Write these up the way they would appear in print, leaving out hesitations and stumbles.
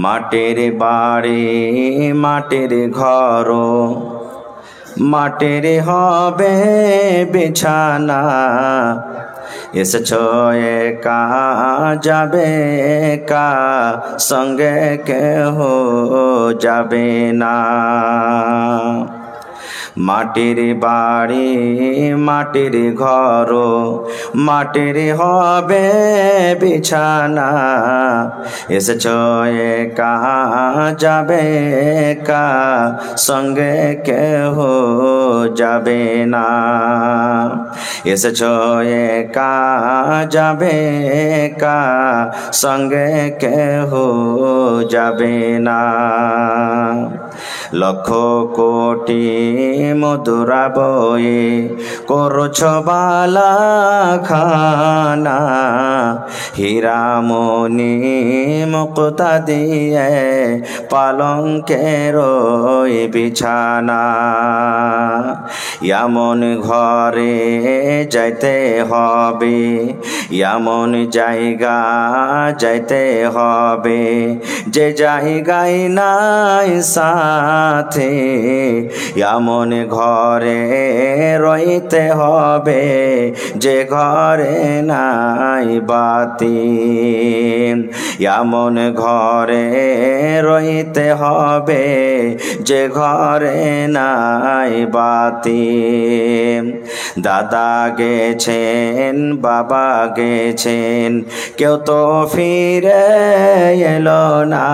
মাটির বাড়ি মাটির ঘর, মাটির হবে বিছানা। এসেছো একা যাবে একা, সঙ্গে কেহ যাবে না। মাটির বাড়ি মাটির ঘর, মাটির হবে বিছানা। এসেছো একা যাবে একা, সঙ্গে কেহ যাবে না। এসেছো একা যাবে একা, সঙ্গে কেহ যাবে না। লক্ষ কোটি মধুরা বয়ে করছ বালা খানা, হীরামণি মুক্তা দিয়ে পালঙ্কের বিছানা। এমন ঘরে যাইতে হবে, এমন জায়গা যাইতে হবে, যে জায়গায় নাই সাথে। এমন ঘরে রইতে হবে, যে ঘরে নাই বাতি। এমন ঘরে রইতে হবে, যে ঘরে নাই বাতি। দাদা গেছেন বাবা গেছেন, কেউ তো ফিরে এলো না।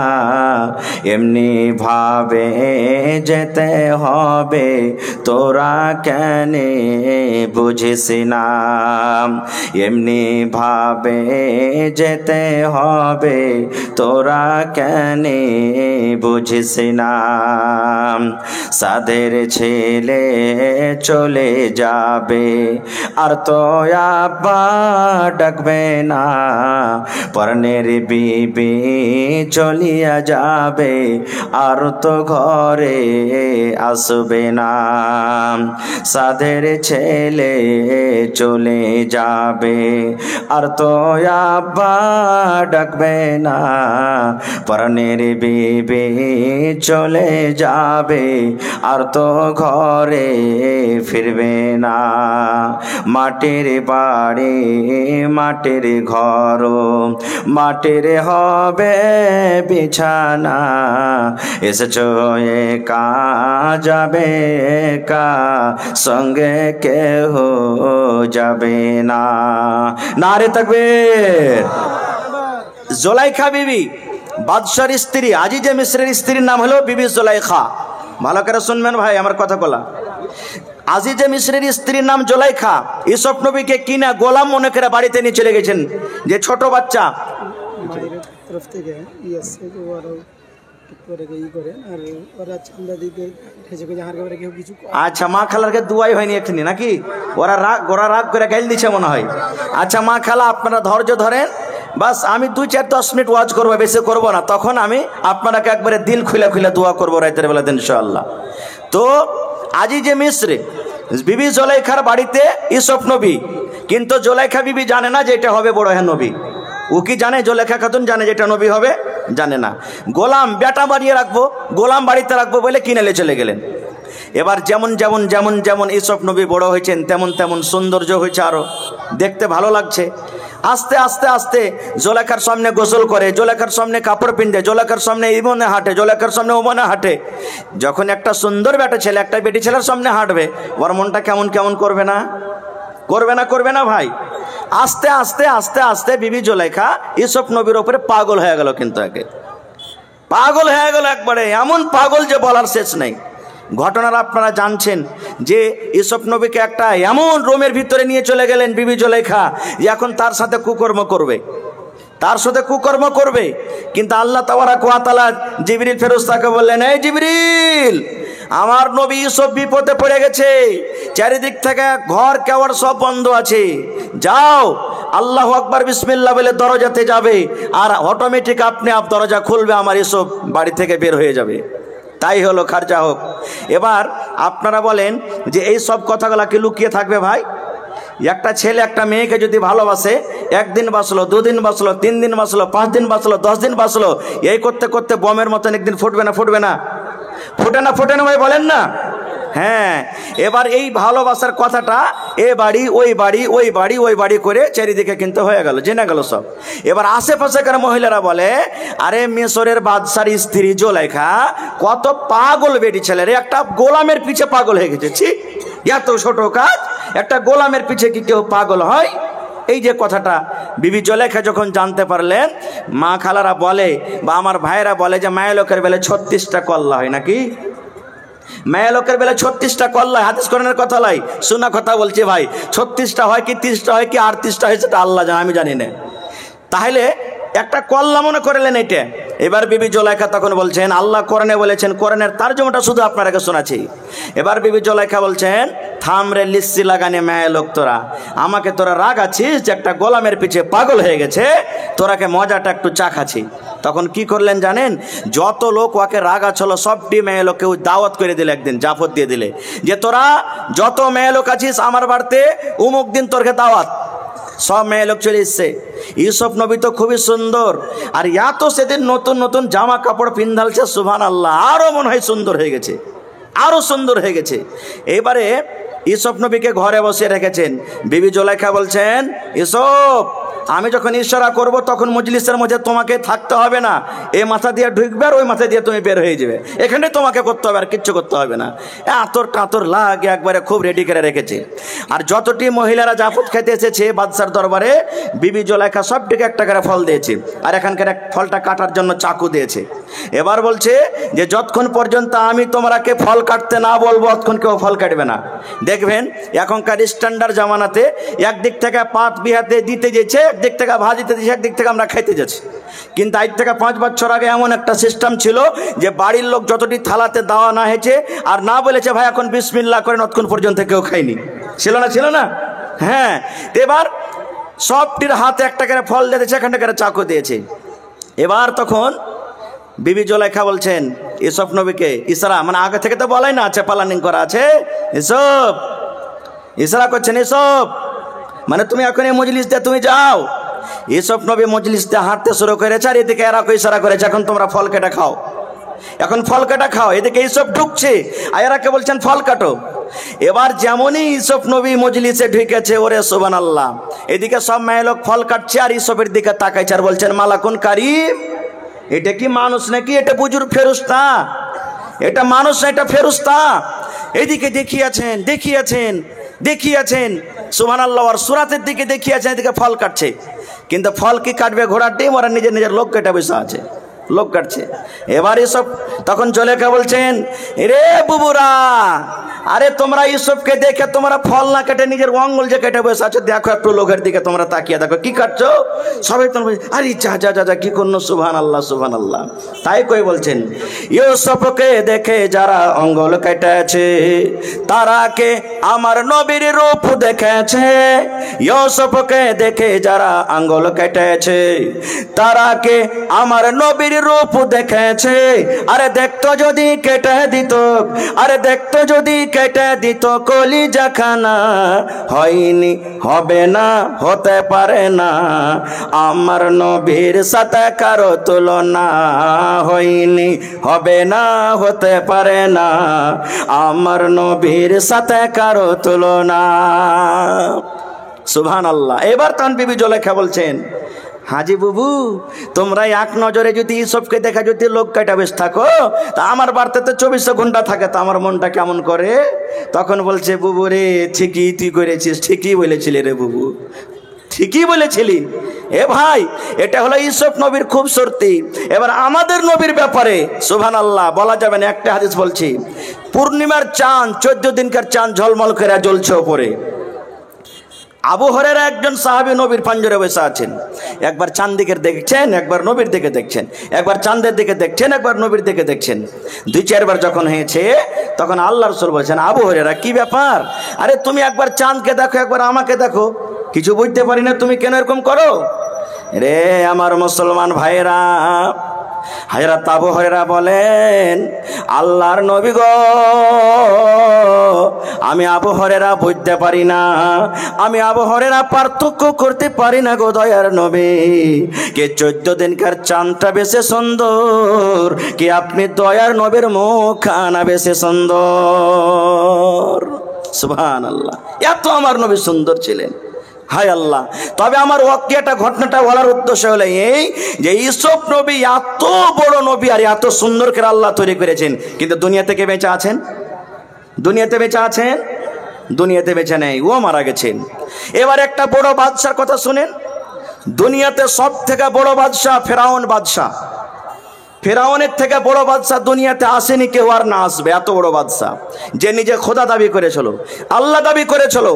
এমনি ভাবে যেতে হবে, তোরা কেন বুঝিস না। এমনি ভাবে যেতে হবে, তোরা কেন বুঝিস না। সাধের ছেলে চলে যাবে, আর তো আব্বা ডাকবে না। পরনের বিবি চলিয়া যাবে, আর তো ঘরে আসবে না। সাধের ছেলে চলে যাবে, আর তো আব্বা ডাকবে না। পরনের বিবি চলে যাবে, আর তো ঘরে ফিরবে না। মাটির বাড়ি মাটির ঘর, মাটির হবে বিছানা। এসেছো একা যাবে একা, সঙ্গে কেহ যাবে না। নারে তাকবীর। জুলাইখা বিবি বাদশার স্ত্রী, আজিজে মিসরের স্ত্রীর নাম হলো বিবি জুলাইখা। ভালো করে শুনবেন ভাই আমার কথা বলা। আজিজে মিসরের স্ত্রীর নাম জুলাইখা। ইউসুফ নবীকে কিনা গোলাম মনে করে বাড়িতে নিয়ে চলে গেছেন। যে ছোট বাচ্চা আচ্ছা, মা খালারকে দুয়াই হয়নি এখানে নাকি? ওরা রাগ করে গাইল দিচ্ছে মনে হয়। আচ্ছা মা খালা আপনারা ধৈর্য ধরেন, বাস আমি 2-4-10 মিনিট ওয়াজ করবো, বেশি করবো না। তখন আমি আপনাকে একবারে দিল খুলে খুলে দোয়া করবো রাতের বেলা ইনশাআল্লাহ। তো আজিজে মিসরে বিবি জুলাইখার বাড়িতে ইউসুফ নবী, কিন্তু জুলাইখা বিবি জানে না যে এটা হবে বড় হ্যাঁ নবী। ও কি জানে? জুলাইখা খাতুন জানে যেটা নবী হবে? জানে না। গোলাম বেটা বাড়িয়ে রাখবো, গোলাম বাড়িতে রাখবো বলে কিনেলে চলে গেলেন। এবার যেমন যেমন যেমন যেমন ইউসুফ নবী বড় হয়েছেন, তেমন তেমন সৌন্দর্য হয়েছে, আরো দেখতে ভালো লাগছে। আস্তে আস্তে আস্তে জুলাইখার সামনে গোসল করে, জুলাইখার সামনে কাপড় পিনতে, জুলাইখার সামনে ইমনে হাঁটে, জুলাইখার সামনে ওমনে হাঁটে। যখন একটা সুন্দর বেটা ছেলে একটা বেটি ছেলের সামনে হাঁটবে, ওর মনটা কেমন কেমন করবে না? করবে না? করবে না ভাই? আস্তে আস্তে আস্তে আস্তে বিবি জুলাইখা ইউসুফ নবীর উপরে পাগল হয়ে গেল। কিন্তু আগে পাগল হয়ে গেল একবারে, এমন পাগল যে বলার শেষ নেই। ঘটনার আপনারা জানছেন যে ইউসুফ নবীকে একটা এমন রুমের ভিতরে নিয়ে চলে গেলেন বিবি জুলাইখা, এখন তার সাথে কুকর্ম করবে, তার সাথে কুকর্ম করবে। কিন্তু আল্লাহ তাবারাক ওয়া তাআলা জিবরিল ফেরেশতাকে বললেন, এই জিবরিল, আমার নবী ইউসুফ বিপদে পড়ে গেছে, চারিদিক থেকে ঘর কেওয়ার সব বন্ধ আছে, যাও আল্লাহু আকবার বিসমিল্লাহ বলে দরজাতে যাবে, আর অটোমেটিক আপনি দরজা খুলবে, আমার ইউসুফ বাড়ি থেকে বের হয়ে যাবে। তাই হলো, খারজা হোক। এবার আপনারা বলেন যে এই সব কথাগুলো কি লুকিয়ে থাকবে ভাই? একটা ছেলে একটা মেয়েকে যদি ভালোবাসে, একদিন বাঁচলো, দুদিন বাঁচলো, 3 দিন বাঁচলো, 5 দিন বাঁচলো, 10 দিন বাঁচলো, এই করতে করতে বমের মতন একদিন ফুটবে না? ফুটবে না? ফুটে না? ফুটে না ভাই বলেন না? হ্যাঁ, এবার এই ভালোবাসার কথাটা এ বাড়ি ওই বাড়ি, ওই বাড়ি ওই বাড়ি করে চারিদিকে কিন্তু হয়ে গেল, জেনে গেল সব। এবার আশেপাশেকার মহিলারা বলে, আরে মিশরের বাদশার স্ত্রী জুলাইখা কত পাগল বেটি ছেলে রে, একটা গোলামের পিছে পাগল হয়ে গেছে। ছি, এত ছোট কাজ, একটা গোলামের পিছে কি কেউ পাগল হয়? এই যে কথাটা বিবি জুলাইখা যখন জানতে পারলেন, মা খালারা বলে বা আমার ভাইয়েরা বলে যে মায়া লোকের বেলে 36টা কল্লা হয় নাকি? মেয়ে লোকের বেলা 36টা কল্লা, হাদিস কোরআনের কথা লাই, শোনা কথা বলছি ভাই। 36টা হয় কি 30টা হয় কি 38টা হয় সেটা আল্লাহ জানে, আমি জানি না। তাহলে একটা কল্লা মনে করলেন এটা। এবার বিবি জুলাইখা তখন বলছেন, আল্লাহ কোরআনে বলেছেন, কোরআনের তারজমাটা শুধু আপনাকে শোনাচ্ছি। এবার বিবি জুলাইখা বলছেন, থামরে লিস্সি লাগানে মেয়ে লোক, তোরা আমাকে তোরা রাগ আছিস যে একটা গোলামের পিছে পাগল হয়ে গেছে, তোরাকে মজাটা একটু চাখাছি। তখন কি করলেন জানেন? যত লোক ওকে রাগা ছিল সবটি মেয়ে লোককে দাওয়াত করে দিলে, একদিন জাফত দিয়ে দিলে যে তোরা যত মেয়ে লোক আছিস আমার বাড়িতে উমুক দিন তোরকে দাওয়াত। সব মেয়ে লোক চলে এসছে। ইউসুফ নবী তো খুবই সুন্দর, আর এত সেদিন নতুন নতুন জামা কাপড় পিন্ধালছে, সুবহানাল্লাহ, আরো মনে হয় সুন্দর হয়ে গেছে, আরো সুন্দর হয়ে গেছে। এবারে ইউসুফ নবীকে ঘরে বসিয়ে রেখেছেন। বিবি জুলাইখা বলছেন, ইউসুফ আমি যখন ইশারা করব তখন মজলিসের মধ্যে তোমাকে থাকতে হবে না, এই মাথা দিয়ে ঢুকবে আর ওই মাথা দিয়ে তুমি বের হয়ে যাবে, এখানে তোমাকে করতে হবে, আর কিচ্ছু করতে হবে না। আতর টাতর লাগে একবারে খুব রেডি করে রেখেছে। আর যতটি মহিলারা জাফত খেতে এসেছে বাদশার দরবারে, বিবি জুলাইখা সবটিকে একটা করে ফল দিয়েছে, আর এখানকার এক ফলটা কাটার জন্য চাকু দিয়েছে। এবার বলছে যে যতক্ষণ পর্যন্ত আমি তোমরাকে ফল কাটতে না বলবো ততক্ষণ কেউ ফল কাটবে না। দেখবেন এখনকার স্ট্যান্ডার্ড জামানাতে একদিক থেকে পাত বিহাতে দিতে যেছে, একদিক থেকে ভাজিতে দিচ্ছে, একদিক থেকে আমরা খাইতে যাচ্ছি। কিন্তু আজ থেকে 5 বছর আগে এমন একটা সিস্টেম ছিল যে বাড়ির লোক যতটি থালাতে দেওয়া না হয়েছে আর না বলেছে ভাই এখন বিসমিল্লাহ করেন, ততক্ষণ পর্যন্ত কেউ খায়নি। ছিল না? ছিল না? হ্যাঁ। এবার সবটির হাতে একটা করে ফল দিয়েছে, এখানটা করে চাকু দিয়েছে। এবার তখন বিবি জুলাইখা বলছেন ইউসুফ নবীকে, ইশারা মানে আগে থেকে তো বলাই না, আছে প্ল্যানিং করা আছে, ইউসুফ ইশারা করছেন, ইউসুফ মানে তুমি এখন এই মজলিস দিয়ে তুমি যাও। ইউসুফ নবী মজলিস দিয়ে হাঁটতে শুরু করেছে, আর এদিকে এরা ইশারা করেছে এখন তোমরা ফল কেটে খাও, এখন ফল কাটা খাও। এদিকে ইউসুফ ঢুকছে আর এরাকে বলছেন ফল কাটো। এবার যেমনই ইউসুফ নবী মজলিসে ঢুকেছে, ওরে সুবহানাল্লাহ, এদিকে সব মেয়ে লোক ফল কাটছে আর ইউসুফের দিকে তাকাইছে আর বলছেন মালাকুন কারীম, এটা কি মানুষ নাকি? এটা বুজুর্গ ফেরেশতা, এটা মানুষ না, এটা ফেরেশতা। এদিকে দেখিয়েছেন দেখিয়েছেন দেখিয়েছেন সুবহানাল্লাহ, আর সূরাতের দিকে দেখিয়েছেন, এদিকে ফল কাটছে। কিন্তু ফল কি কাটবে? ঘোড়ার ডিম, ওরা নিজের নিজের লোক কেটে বসে আছে, লোক কাটছে। এবার এসব তখন জুলাইখা বলছেন, রে বুবুরা, আরে তোমরা ইউসুফকে দেখে তোমরা ফল না কেটে নিজের অঙ্গুল যে কেটে বসে আছো, দেখো একটু লোকের দিকে তোমরা তাকিয়ে দেখো কি কাটছো। সবাই তোমরা আরে যা যা যা কি করলো, সুবহানাল্লাহ সুবহানাল্লাহ। তাই কই বলছেন, ইউসুফকে দেখে যারা অঙ্গুল কেটেছে তারাকে আমার নবীর রূপ দেখেছে। ইউসুফকে দেখে যারা আঙ্গুল কেটেছে তারাকে আমার নবীর রূপ দেখেছে। আরে দেখতো যদি কেটে দিত, আরে দেখতো যদি কেটে দিত কলিজা খানা, হয়নি হবে না হতে পারে না আমার নবীর সাথে কারো তুলনা, হয়নি হবে না হতে পারে না আমার নবীর সাথে কারো তুলনা। সুবহানাল্লাহ। এবার তখন বিবি জুলাইখা বলছেন, হাজি বুবু তোমরা এক নজরে যদি ইউসুফকে দেখা যদি লোক কাটা বেশ থাকো, তা আমার বাড়িতে তো 24 ঘন্টা থাকে, তো আমার মনটা কেমন করে। তখন বলছে, বুবু রে ঠিকই তুই করেছিস, ঠিকই বলেছিলি রে বুবু, ঠিকই বলেছিলি। এ ভাই এটা হলো ইউসুফ নবীর খুব শর্তি। এবার আমাদের নবীর ব্যাপারে সুবহানাল্লাহ বলা যাবে না। একটা হাদিস বলছি, পূর্ণিমার চাঁদ 14 দিনকার চাঁদ ঝলমল করে জ্বলছে ওপরে। আবু হুরায়রা একজন সাহাবী নবীর পাঞ্জরে বসে আছেন, একবার চাঁদ দিকে দেখছেন, একবার নবীর দিকে দেখছেন, একবার চাঁদের দিকে দেখছেন, একবার নবীর দিকে দেখছেন। 2-4 বার যখন হয়েছে তখন আল্লাহ রাসূল বলছেন, আবু হুরায়রা কি ব্যাপার? আরে তুমি একবার চাঁদকে দেখো, একবার আমাকে দেখো, কিছু বুঝতে পারি না তুমি কেন এরকম করো? রে আমার মুসলমান ভাইরা, হযরত আবু হুরায়রা বলেন, আল্লাহর নবী গো, আমি আবু হুরায়রা বুঝতে পারি না, আমি আবু হুরায়রা পার্থক্য করতে পারি না গো দয়ার নবী, কে 14 দিনকার চাঁদটা বেশি সুন্দর, কি আপনি দয়ার নবীর মুখখানা বেশি সুন্দর। সুবহানাল্লাহ, এত আমার নবী সুন্দর ছিলেন। হায় আল্লাহ। তবে আমার ওয়াকিয়াটা ঘটনাটা বলার উদ্দেশ্য হলো এই যে ইউসুফ নবী এত বড় নবী আর এত সুন্দর করে আল্লাহ তৈরি করেছেন, কিন্তু দুনিয়া থেকে বেঁচে আছেন? দুনিয়াতে বেঁচে আছেন? দুনিয়াতে বেঁচে নেই, ও মারা গেছেন। এবার একটা বড় বাদশার কথা শুনেন। দুনিয়াতে সব থেকে বড় বাদশা ফেরাউন বাদশা। ফেরাউনের থেকে বড় বাদশা দুনিয়াতে আসেনি কেউ, আর না আসবে। এত বড় বাদশা, যে নিজে খোদা দাবি করেছিল, আল্লাহ দাবি করেছিল,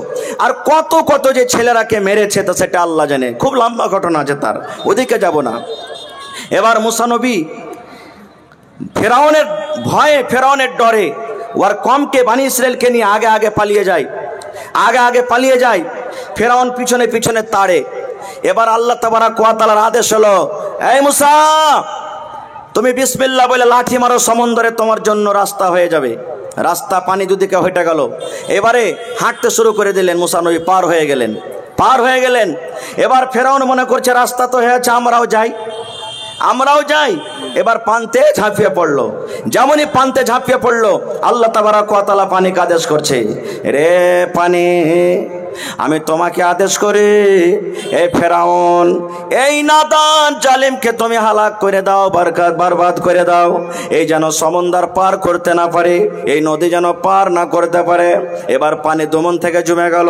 আর কত কত যে ছেলেরাকে মেরেছে তা সেটা আল্লাহ জানে। খুব লম্বা ঘটনা আছে তার, ওদিকে যাব না। এবার মুসা নবী ফেরাউনের ভয়ে, ফেরাউনের ডরে ওর কমকে বানি ইসরায়েলকে নিয়ে আগে আগে পালিয়ে যায়, আগে আগে পালিয়ে যায়। ফেরাউন পিছনে পিছনে তাড়ে। এবার আল্লাহ তাবারাক ওয়া তাআলার আদেশ হলো, এই মুসা, তুমি বিসমিল্লাহ বলে লাঠি মারো, সমুদ্রে তোমার জন্য রাস্তা হয়ে যাবে। রাস্তা পানি দুদিকে হয়ে গেল। এবারে হাঁটতে শুরু করে দিলেন, মুসা নবী পার হয়ে গেলেন, পার হয়ে গেলেন। এবার ফেরাউন মনে করছে রাস্তা তো হয়েছে, আমরাও যাই, আমরাও যাই। এবার পান্তে ঝাঁপিয়ে পড়লো। যেমনই পান্তে ঝাঁপিয়ে পড়লো, আল্লাহ তাবারাক ওয়া তাআলা পানিকে আদেশ করছে, রে পানি, আমি তোমাকে আদেশ করি, এই ফেরাউন, এই নাদান জালিমকে তুমি হালাক করে দাও, বরবাদ করে দাও। এই যেন সমুদ্র পার করতে না পারে, এই নদী যেন পার না করতে পারে। এবার পানি দুমন থেকে জমে গেল।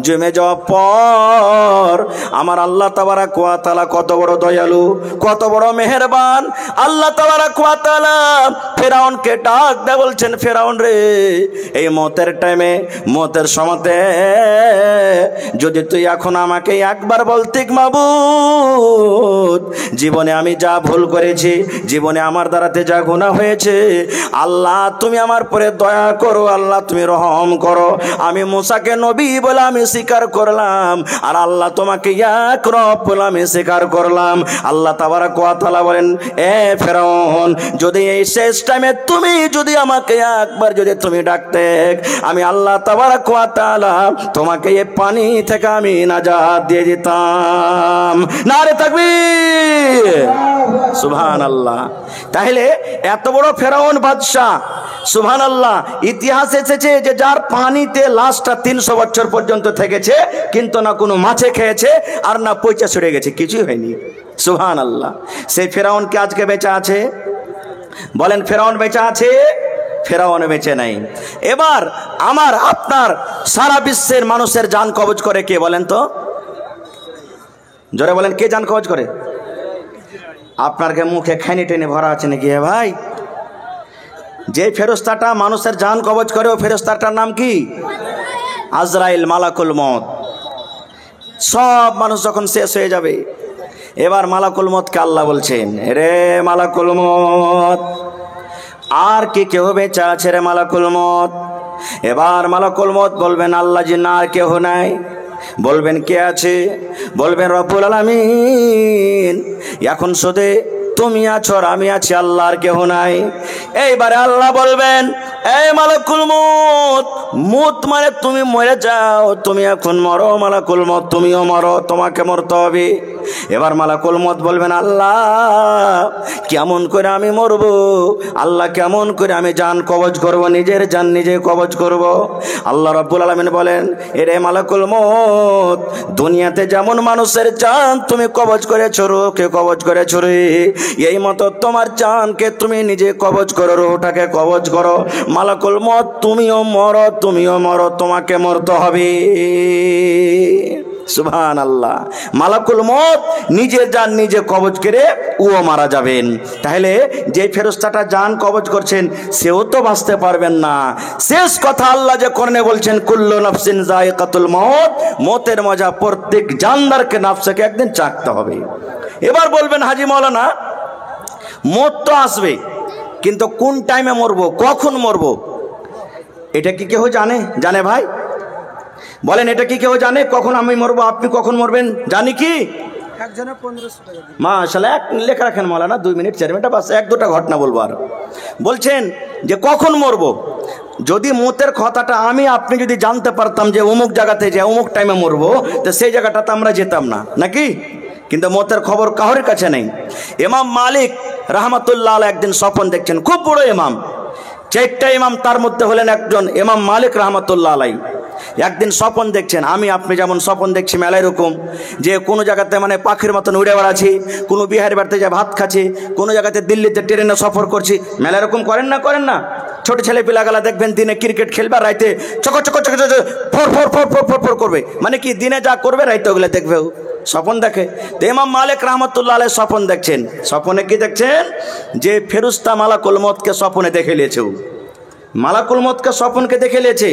জমে যাওয়ার পর আমার আল্লাহ তাবারাক ওয়া তাআলা কত বড় দয়ালু, কত বড় মেহেরবান। আল্লাহ তাবারাক ওয়া তাআলা ফেরাউনকে ডাক দেয়া বলছেন, ফেরাউন রে, এই মতের টাইমে, মতের সময়তে যদি তুই এখন আমাকে একবার বলতি, মাবুদ, জীবনে আমি যা ভুল করেছি, জীবনে আমার দ্বারাতে যা গুনাহ হয়েছে, আল্লাহ তুমি আমার পরে দয়া করো, আল্লাহ তুমি রহম করো। আমি মুসাকে নবী বলে আমি স্বীকার করলাম, আর আল্লাহ তোমাকে এক রব বলে আমি স্বীকার করলাম। আল্লাহ তাবারাক ওয়া তাআলা বলেন, এ ফেরাউন, যদি এই শেষ টাইমে তুমি যদি আমাকে একবার যদি তুমি ডাকতে, আমি আল্লাহ তাবারাক ওয়া তাআলা তোমাকে এই পানি থেকে আমি নাজাত দিয়ে দিতাম। নারে তাকবীর, সুবহানাল্লাহ। তাহলে এত বড় ফেরাউন বাদশা, সুবহানাল্লাহ। ইতিহাস এসেছে যে যার পানিতে লাশটা 300 বছর পর্যন্ত থেকেছে, কিন্তু না কোনো মাছে খেয়েছে আর না পয়চা ছড়ে গেছে, কিছুই হয়নি। সুবহানাল্লাহ। সেই ফেরাউন কি আজকে বেঁচে আছে? বলেন, ফেরাউন বেঁচে আছে? ফেরাউন বেঁচে নাই। এবার আমার আপনার সারা বিশ্বের মানুষের জান কবজ করে কে বলেন তো? জোরে বলেন, কে জান কবজ করে? আপনার মুখে খানি টেনে ভরা আছে নাকি ভাই? যে ফেরেশতাটা মানুষের জান কবজ করে, ও ফেরেশতাটার নাম কি? আজরাইল, মালাকুল মউত। সব মানুষ যখন শেষ হয়ে যাবে, এবার মালাকুল মউতকে আল্লাহ বলছেন, রে মালাকুল মউত, আর কি কেউ বেঁচে আছে রে মালাকুল মউত? এবার মালাকুল মউত বলবেন, আল্লাহ জি, না আর কেউ নাই। বলবেন, কে আছে? বলবেন, রব্বুল আলামিন, এখন শুধু তুমি আছো আর আমি আছি, আল্লাহ আর কেউ নাই। এইবারে আল্লাহ বলবেন, এই মালাকুল মউত, মউত মানে তুমি মরে যাও, তুমি এখন মরো মালাকুল মউত, তুমিও মরো, তোমাকে মরতে হবে। এবার মালাকুল মউত বলবেন, আল্লাহ কেমন করে আমি মরবো? আল্লাহ কেমন করে আমি জান কবজ করব? নিজের জান নিজে কবজ করব? আল্লাহ রাব্বুল আলামিন বলেন, এরে মালাকুল মউত, দুনিয়াতে যেমন মানুষের জান তুমি কবজ করেছো, রূহকে কবজ করেছো রে, এই মতো তোমার জানকে তুমি নিজে কবজ করো, রূহটাকে কবজ করো। মালাকুল মউত, তুমিও মরো, তুমিও মরো, তোমাকে মরতে হবে। সুবহানাল্লাহ। মালাকুল মউত নিজের জান নিজে কবজ করে ও মারা যাবেন। তাহলে যে ফেরেশতাটা জান কবজ করছেন, সেও তো বাঁচতে পারবেন না। শেষ কথা আল্লাহ যে কোরআনে বলছেন, কুল্লু নাফসিন যায়িকাতুল মউত, মতের মজা প্রত্যেক জানদারকে, নাফসকে একদিন চাকতে হবে। এবার বলবেন, হাজী মাওলানা, মত তো আসবে, কিন্তু কোন টাইমে মরবো, কখন মরবো, এটা কি কেউ জানে? জানে ভাই? বলেন, এটা কি কেউ জানে কখন আমি মরবো, আপনি কখন মরবেন? জানি কি? মাশাআল্লাহ, এক লেখা রাখেন মাওলানা, 2 মিনিট 4 মিনিট, বাস 1-2টা ঘটনা বলবো। আর বলছেন যে কখন মরবো, যদি মতের কথাটা আমি আপনি যদি জানতে পারতাম যে অমুক জায়গাতে যে অমুক টাইমে মরবো, তো সেই জায়গাটাতে আমরা যেতাম না নাকি? কিন্তু মতের খবর কারোর কাছে নেই। ইমাম মালিক রাহমাতুল্লাহ আলাইহি একদিন স্বপ্ন দেখছেন, খুব বড় ইমাম, 4টা ইমাম, তার মধ্যে হলেন একজন ইমাম মালিক রাহমাতুল্লাহ আলাইহি। একদিন স্বপ্ন দেখছেন, আমি আপনি যেমন স্বপ্ন দেখছি মেলা এরকম, যে কোনো জায়গাতে মানে পাখির মতন উড়ে বেড়াচ্ছি, কোনো বিহারি বাড়িতে যা ভাত খাচ্ছি, কোনো জায়গাতে দিল্লিতে ট্রেনে সফর করছি, মেলা এরকম করেন না? করেন না? ছোট ছেলে পিলাগালা দেখবেন দিনে ক্রিকেট খেলবে, রাইতে চক চক চক চক four four four four four four করবে, মানে কি দিনে যা করবে রাইতে ওগুলো দেখবে, স্বপ্ন দেখে। তো ইমাম মালিক রাহমাতুল্লাহ আলাইহি স্বপ্ন দেখছেন। স্বপ্নে কি দেখছেন? যে ফেরেশতা মালাকুল মউতকে স্বপ্নে দেখে নিয়েছে, মালাকুল মউতকে স্বপ্নকে দেখে নিয়েছে।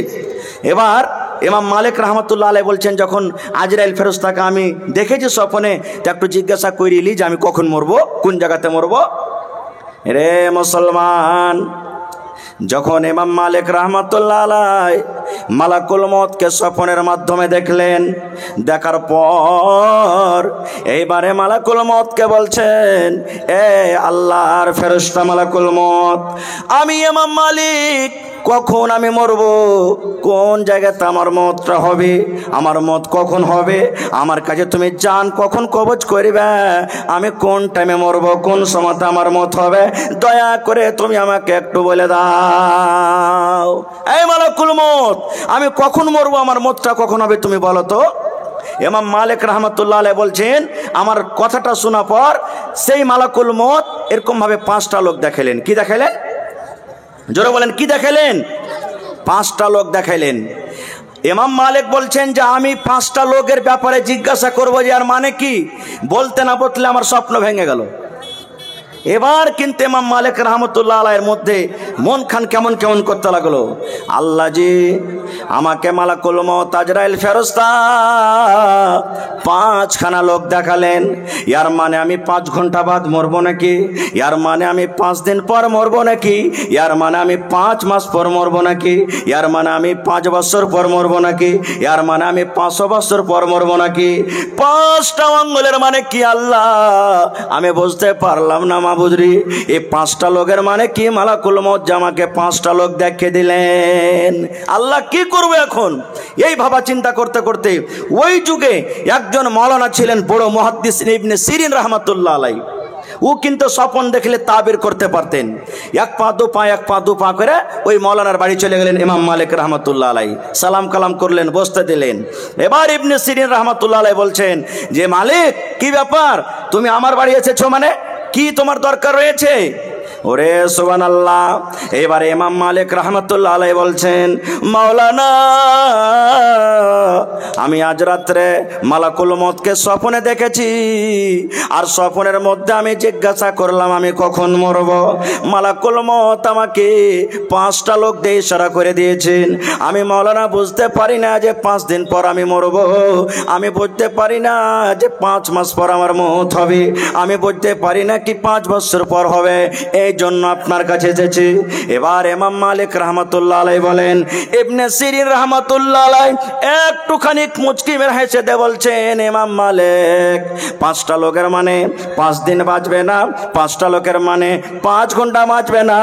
এবার ইমাম মালিক রাহমাতুল্লাহ আলাইহি বলছেন, যখন আজরাইল ফেরেশতাকে আমি দেখেছি স্বপ্নে, তো একটু জিজ্ঞাসা করিলি যে আমি কখন মরবো, কোন জায়গাতে মরবো। রে মুসলমান, যখন ইমাম মালিক রাহমাতুল্লাহ আলাইহি মালাকুল মউতকে স্বপ্নের মাধ্যমে দেখলেন, দেখার পর এইবারে মালাকুল মউতকে বলছেন, এ আল্লাহর ফেরেশতা মালাকুল মউত, আমি ইমাম মালিক কখন আমি মরব, কোন জায়গাতে আমার মতটা হবে, আমার মত কখন হবে, আমার কাছে তুমি জান কখন কবজ করবে, আমি কোন টাইমে মরব, কোন সময়তে আমার মত হবে, দয়া করে তুমি আমাকে একটু বলে দাও। এই মালাকুল মউত, আমি কখন মরব, আমার মতটা কখন হবে, তুমি বলো তো। ইমাম মালিক রাহমাতুল্লাহ আলাইহি বলছেন, আমার কথাটা শোনা পর সেই মালাকুল মউত এরকম ভাবে 5টা লোক দেখালেন। কি দেখালেন? জোরে বলেন, কি দেখালেন? 5টা লোক দেখাইলেন। ইমাম মালিক বলছেন যে আমি 5টা লোকের ব্যাপারে জিজ্ঞাসা করবো যে আর মানে কি, বলতে না বললে আমার স্বপ্ন ভেঙে গেল। এবার কিন্তু ইমাম মালিক রাহমাতুল্লাহ আলাইহির মধ্যে মন খান কেমন কেমন করতে লাগলো। আল্লাহ জি, আমাকে মালাকুল মউত আজরাইল ফেরেশতা 5খানা লোক দেখালেন, ইয়ার মানে আমি 5 ঘন্টা বাদ মরবো নাকি, ইয়ার মানে আমি 5 দিন পর মরবো নাকি, ইয়ার মানে আমি 5 মাস পর মরবো নাকি, ইয়ার মানে আমি 5 বছর পর মরবো নাকি, ইয়ার মানে আমি 500 বছর পর মরবো নাকি, 5টা আঙ্গুলের মানে কি আল্লাহ আমি বুঝতে পারলাম না মাবুদরি। এই 5টা লোকের মানে কি? মালাকুল মউত আমাকে 5টা লোক দেখিয়ে দিলেন। আল্লাহ কি করবে এখন? এই ভাবা চিন্তা করতে করতে ওই যুগে একজন মাওলানা ছিলেন, বড় মুহাদ্দিস ইবনে সিরিন রাহমাতুল্লাহ আলাইহি। ও কিন্তু স্বপ্ন দেখলে তাবির করতে পারতেন। 1 পা 2 পা 1 পা 2 পা করে ওই মাওলানার বাড়ি চলে গেলেন ইমাম মালিক রাহমাতুল্লাহ আলাইহি, সালাম কালাম করলেন, বসতে দিলেন। এবার ইবনে সিরিন রাহমাতুল্লাহ আলাইহি বলছেন যে মালিক, কি ব্যাপার, তুমি আমার বাড়ি এসেছো, মানে কি তোমার দরকার রয়েছে? ওরে সুবহানাল্লাহ। এবারে ইমাম মালিক রাহমাতুল্লাহ আলাইহি বলছেন, মাওলানা আমি আজ রাত্রে মালাকুল মউতকে স্বপ্নে দেখেছি, আর স্বপ্নের মধ্যে আমি জিজ্ঞাসা করলাম আমি কখন মরব। মালাকুল মউত আমাকে 5টা লোক দিয়ে ইশারা করে দিয়েছেন। আমি মাওলানা বুঝতে পারি না যে 5 দিন পর আমি মরব, আমি বুঝতে পারি না যে 5 মাস পর আমার মউত হবে, আমি বুঝতে পারি না কি 5 বছর পর হবে, এই জন্য আপনার কাছে এসেছি। এবার ইমাম মালিক রাহমাতুল্লাহ আলাইহি বলেন, ইবনে সিরিন রাহমাতুল্লাহ আলাইহি একটুখানি মুচকি মেরে হেসে দিয়ে বলছেন, ইমাম মালিক 5টা লোকের মানে 5 দিন বাঁচবে না, 5টা লোকের মানে 5 ঘন্টা বাঁচবে না,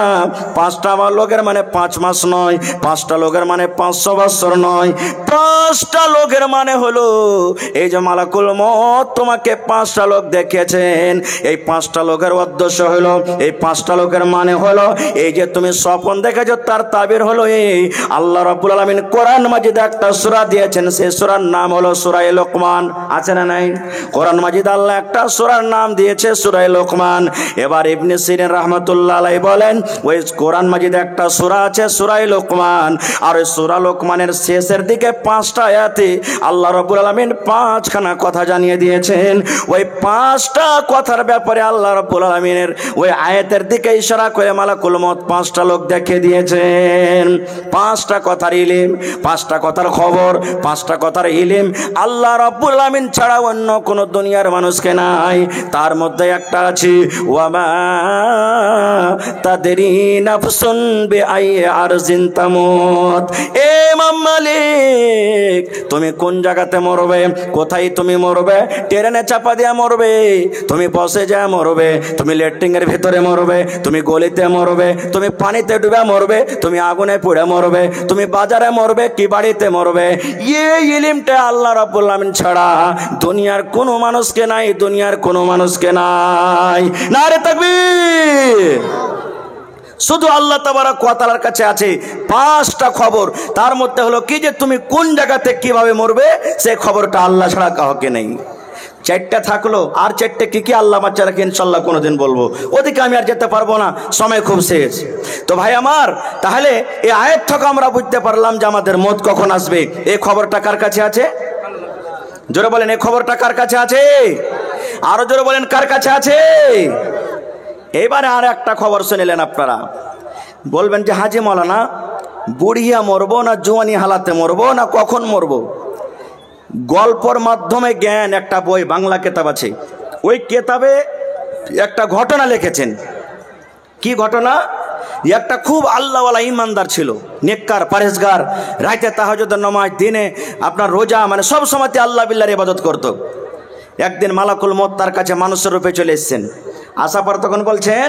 5টা লোকের মানে 5 মাস নয়, 5টা লোকের মানে 500 বছর নয়, 5টা লোকের মানে হলো এই যে মালাকুল মউত তোমাকে 5টা লোক দেখিয়েছেন, এই 5টা লোকের উদ্দেশ্য হলো, এই 5টা লোকের মানে হলো এই যে তুমি স্বপ্ন দেখেছো তার তাবির হলো এই। আল্লাহ রাব্বুল আলামিন কোরআন মাজিদে একটা সূরা দিয়েছেন, সেই সূরার নাম হলো সূরা লোকমান। আছে না নাই? কোরআন মাজিদে আল্লাহ একটা সূরার নাম দিয়েছে সূরা লোকমান। এবার ইবনে সিরিন রাহমাতুল্লাহ আলাইহি বলেন, ওই কোরআন মাজিদে একটা সূরা আছে সূরা লোকমান, আর ওই সূরা লোকমানের শেষের দিকে 5টা আয়াতে আল্লাহ রাব্বুল আলামিন 5খানা কথা জানিয়ে দিয়েছেন। ওই 5টা কথার ব্যাপারে আল্লাহ রাব্বুল আলামিনের ওই আয়াতের দিকে ইশারা করে মালাকুল মউত 5টা লোক দেখিয়ে দিয়েছেন। 5টা কথার ইলম, 5টা কথার খবর, 5টা কথার ইলম আল্লাহ রাব্বুল আলামিন ছাড়া অন্য কোন দুনিয়ার মানুষকে নাই। তার মধ্যে একটা আছে ওয়ামা তাদরি নাফসুন বিআই আরজিন তামুত। এ ইমাম মালিক, তুমি কোন জায়গাতে মরবে, কোথায় তুমি মরবে? ট্রেনে চাপা দিয়ে মরবে, তুমি বসে যায় মরবে, তুমি লেট্রিনের ভিতরে মরবে, তুমি গলিতে মরবে, তুমি পানিতে ডুবে মরবে, তুমি আগুনে পুড়ে মরবে, তুমি বাজারে মরবে কি বাড়িতে মরবে, এই ইলমটা আল্লাহ রাব্বুল আমিন ছাড়া দুনিয়ার কোনো মানুষকে নাই, দুনিয়ার কোনো মানুষকে নাই। নারে তাকবীর। শুধু আল্লাহ তাবারক ওয়া তাআলার কাছে আছে 5টা খবর, তার মধ্যে হলো কি যে তুমি কোন জায়গাতে কিভাবে মরবে সেই খবরটা আল্লাহ ছাড়া কাউকে নেই। 4টা থাকলো, আর 4টে কি আল্লাহ বাচ্চারাকে ইনশাল্লাহ কোনোদিন বলবো, ওদিকে আমি আর যেতে পারবো না, সময় খুব শেষ। তো ভাই আমার, তাহলে এই আয়াত থেকে আমরা বুঝতে পারলাম যে আমাদের মত কখন আসবে। এই খবরটা কার কাছে আছে? জোরে বলেন, এই খবরটা কার কাছে আছে? আরো জোরে বলেন, কার কাছে আছে? এবারে আর একটা খবর শুনিলেন আপনারা, বলবেন যে হাজি মৌলানা বুড়িয়া মরবো না জোয়ানি হালাতে মরবো না কখন মরবো? গল্পর মাধ্যমে জ্ঞান একটা বই, বাংলা কেতাব আছে, ওই কেতাবে একটা ঘটনা লিখেছেন। কি ঘটনা? একটা খুব আল্লাহওয়ালা ইমানদার ছিল, নেককার, পরেজগার, রাতে তাহাজ্জুদের নামাজ, দিনে আপনার রোজা, মানে সব সময়তে আল্লাহ বিল্লাহর ইবাদত করত। একদিন মালাকুল মউত তার কাছে মানুষের রূপে চলে এসেছেন। আসার পর তখন বলছেন